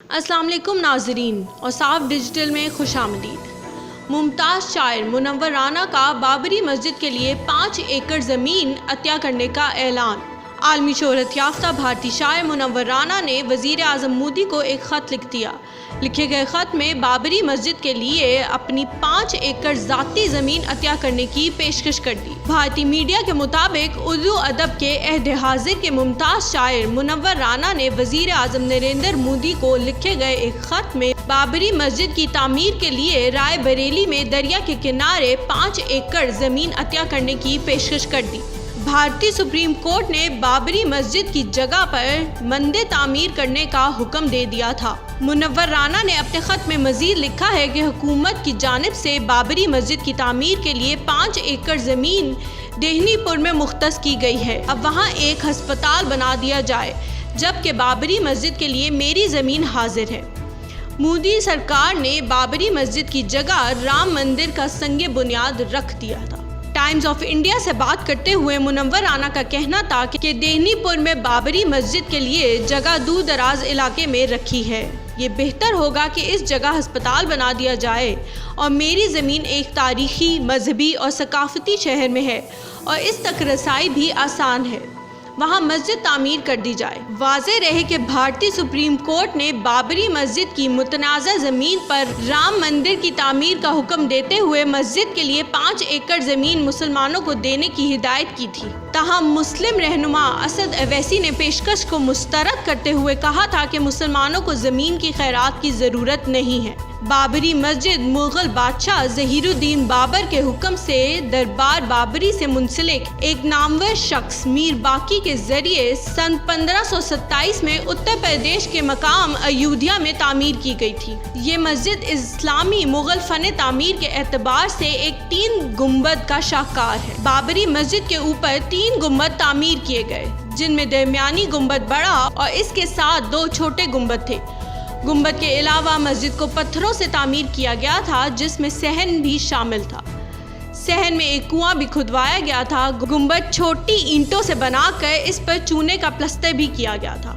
السلام علیکم ناظرین اور صاف ڈیجیٹل میں خوش آمدید۔ ممتاز شاعر منور رانا کا بابری مسجد کے لیے 5 ایکڑ زمین عطیہ کرنے کا اعلان۔ عالمی شہرت یافتہ بھارتی شاعر منور رانا نے وزیر اعظم مودی کو ایک خط لکھ دیا۔ لکھے گئے خط میں بابری مسجد کے لیے اپنی 5 ایکڑ ذاتی زمین عطیہ کرنے کی پیشکش کر دی۔ بھارتی میڈیا کے مطابق اردو ادب کے عہد حاضر کے ممتاز شاعر منور رانا نے وزیر اعظم نریندر مودی کو لکھے گئے ایک خط میں بابری مسجد کی تعمیر کے لیے رائے بریلی میں دریا کے کنارے 5 ایکڑ زمین عطیہ کرنے کی پیشکش کر دی۔ بھارتی سپریم کورٹ نے بابری مسجد کی جگہ پر مندر تعمیر کرنے کا حکم دے دیا تھا۔ منور رانا نے اپنے خط میں مزید لکھا ہے کہ حکومت کی جانب سے بابری مسجد کی تعمیر کے لیے 5 ایکڑ زمین دہنی پور میں مختص کی گئی ہے۔ اب وہاں ایک ہسپتال بنا دیا جائے، جبکہ بابری مسجد کے لیے میری زمین حاضر ہے۔ مودی سرکار نے بابری مسجد کی جگہ رام مندر کا سنگ بنیاد رکھ دیا تھا۔ ٹائمز آف انڈیا سے بات کرتے ہوئے منور رانا کا کہنا تھا کہ دہنی پور میں بابری مسجد کے لیے جگہ دور دراز علاقے میں رکھی ہے۔ یہ بہتر ہوگا کہ اس جگہ ہسپتال بنا دیا جائے، اور میری زمین ایک تاریخی، مذہبی اور ثقافتی شہر میں ہے اور اس تک رسائی بھی آسان ہے، وہاں مسجد تعمیر کر دی جائے۔ واضح رہے کہ بھارتی سپریم کورٹ نے بابری مسجد کی متنازع زمین پر رام مندر کی تعمیر کا حکم دیتے ہوئے مسجد کے لیے 5 ایکڑ زمین مسلمانوں کو دینے کی ہدایت کی تھی۔ تاہم مسلم رہنما اسد اویسی نے پیشکش کو مسترد کرتے ہوئے کہا تھا کہ مسلمانوں کو زمین کی خیرات کی ضرورت نہیں ہے۔ بابری مسجد مغل بادشاہ ظہیر الدین بابر کے حکم سے دربار بابری سے منسلک ایک نامور شخص میر باقی کے ذریعے سن 1527 میں اتر پردیش کے مقام ایودھیا میں تعمیر کی گئی تھی۔ یہ مسجد اسلامی مغل فن تعمیر کے اعتبار سے ایک 3 گنبد کا شاہکار ہے۔ بابری مسجد کے اوپر 3 گنبد تعمیر کیے گئے، جن میں درمیانی گنبد بڑا اور اس کے ساتھ 2 چھوٹے گنبد تھے۔ گنبد کے علاوہ مسجد کو پتھروں سے تعمیر کیا گیا تھا، جس میں صحن بھی شامل تھا۔ صحن میں ایک کنواں بھی کھدوایا گیا تھا۔ گنبد چھوٹی اینٹوں سے بنا کر اس پر چونے کا پلستر بھی کیا گیا تھا۔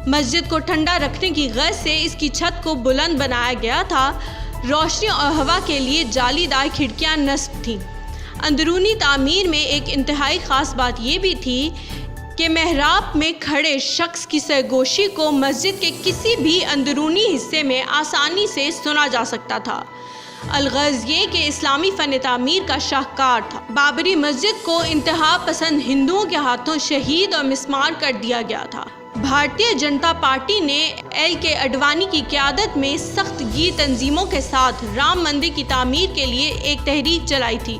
مسجد کو ٹھنڈا رکھنے کی غرض سے اس کی چھت کو بلند بنایا گیا تھا۔ روشنی اور ہوا کے لیے جالی دار کھڑکیاں نصب تھیں۔ اندرونی تعمیر میں ایک انتہائی خاص بات یہ بھی تھی کہ محراب میں کھڑے شخص کی سرگوشی کو مسجد کے کسی بھی اندرونی حصے میں آسانی سے سنا جا سکتا تھا۔ الغرض یہ کہ اسلامی فن تعمیر کا شاہکار تھا۔ بابری مسجد کو انتہا پسند ہندوؤں کے ہاتھوں شہید اور مسمار کر دیا گیا تھا۔ بھارتیہ جنتا پارٹی نے ایل کے اڈوانی کی قیادت میں سخت گیر تنظیموں کے ساتھ رام مندر کی تعمیر کے لیے ایک تحریک چلائی تھی۔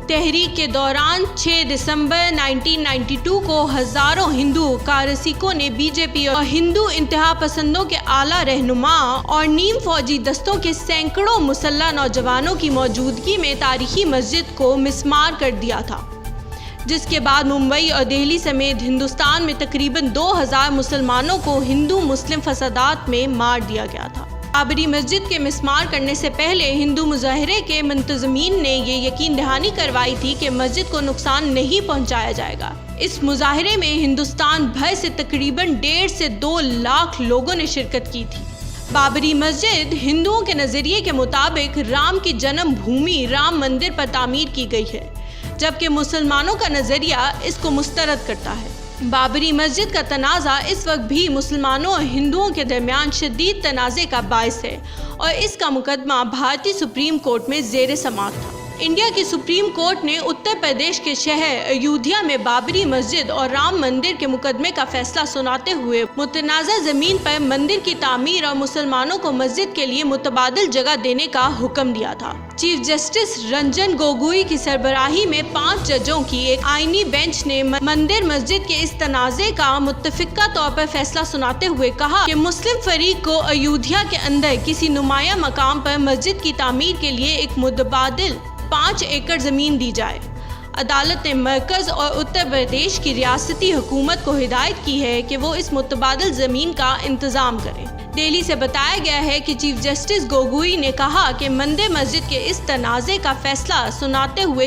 تحریک کے دوران 6 دسمبر 1992 کو ہزاروں ہندو کارسکوں نے بی جے پی اور ہندو انتہا پسندوں کے اعلیٰ رہنما اور نیم فوجی دستوں کے سینکڑوں مسلح نوجوانوں کی موجودگی میں تاریخی مسجد کو مسمار کر دیا تھا، جس کے بعد ممبئی اور دہلی سمیت ہندوستان میں تقریباً 2000 مسلمانوں کو ہندو مسلم فسادات میں مار دیا گیا تھا۔ بابری مسجد کے مسمار کرنے سے پہلے ہندو مظاہرے کے منتظمین نے یہ یقین دہانی کروائی تھی کہ مسجد کو نقصان نہیں پہنچایا جائے گا۔ اس مظاہرے میں ہندوستان بھر سے تقریباً 1.5 سے 2 لاکھ لوگوں نے شرکت کی تھی۔ بابری مسجد ہندوؤں کے نظریے کے مطابق رام کی جنم بھومی رام مندر پر تعمیر کی گئی ہے، جبکہ مسلمانوں کا نظریہ اس کو مسترد کرتا ہے۔ بابری مسجد کا تنازع اس وقت بھی مسلمانوں اور ہندوؤں کے درمیان شدید تنازع کا باعث ہے، اور اس کا مقدمہ بھارتی سپریم کورٹ میں زیر سماعت تھا۔ انڈیا کی سپریم کورٹ نے اتر پردیش کے شہر ایودھیا میں بابری مسجد اور رام مندر کے مقدمے کا فیصلہ سناتے ہوئے متنازع زمین پر مندر کی تعمیر اور مسلمانوں کو مسجد کے لیے متبادل جگہ دینے کا حکم دیا تھا۔ چیف جسٹس رنجن گوگوئی کی سربراہی میں 5 ججوں کی ایک آئینی بینچ نے مندر مسجد کے اس تنازع کا متفقہ طور پر فیصلہ سناتے ہوئے کہا کہ مسلم فریق کو ایودھیا کے اندر کسی نمایاں مقام پر مسجد کی تعمیر کے لیے ایک متبادل 5 ایکڑ زمین دی جائے۔ عدالت نے مرکز اور اتر پردیش کی ریاستی حکومت کو ہدایت کی ہے کہ وہ اس متبادل زمین کا انتظام کریں۔ دہلی سے بتایا گیا ہے کہ چیف جسٹس گوگوئی نے کہا کہ مندر مسجد کے اس تنازع کا فیصلہ سناتے ہوئے